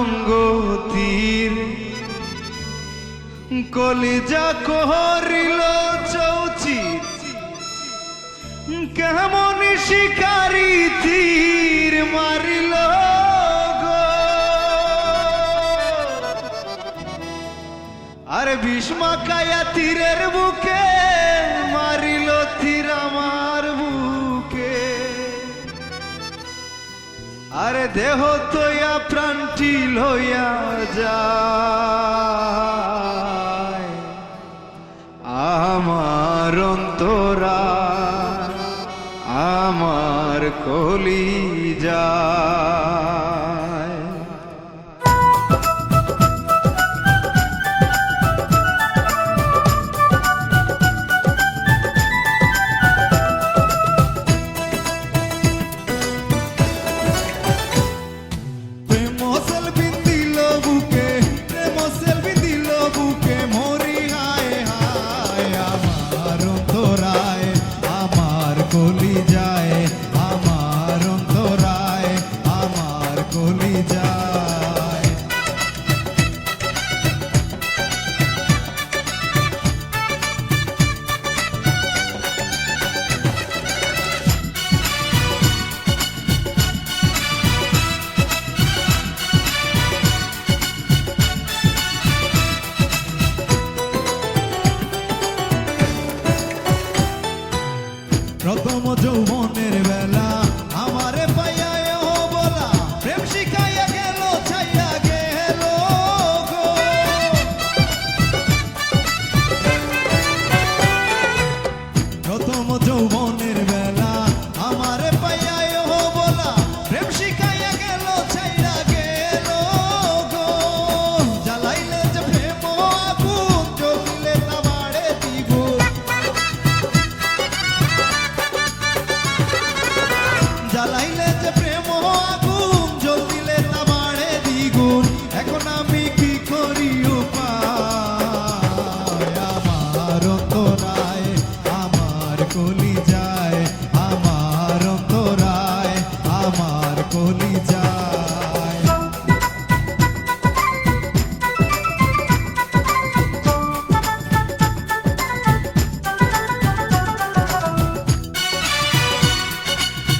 সঙ্গতির কলিজা কহরিল চৌচিত কেমন শিকারি তীর মারিল গো। আর ভীষ্মাকায়া তীরের বুকে মারিল তীর আমার বুকে। আরে দেহ তৈয়া প্রাণটি লইয়া যায় আমার অন্তরা আমার কলিজায়। প্রথম যৌবনের বেলা আমারে পাইয়া বলা প্রেম শিখাইয়া গেল ছাইয়া গেল গো। প্রথম যৌবনের বেলা আমারে পাইয়া বলা প্রেম শিখাইয়া গেল ছাইয়া গেল গো। জ্বালাইলে যে প্রেম আগুন জ্বলিলে তা বাড়ে দ্বিগুণ। জ্বালাইলে যে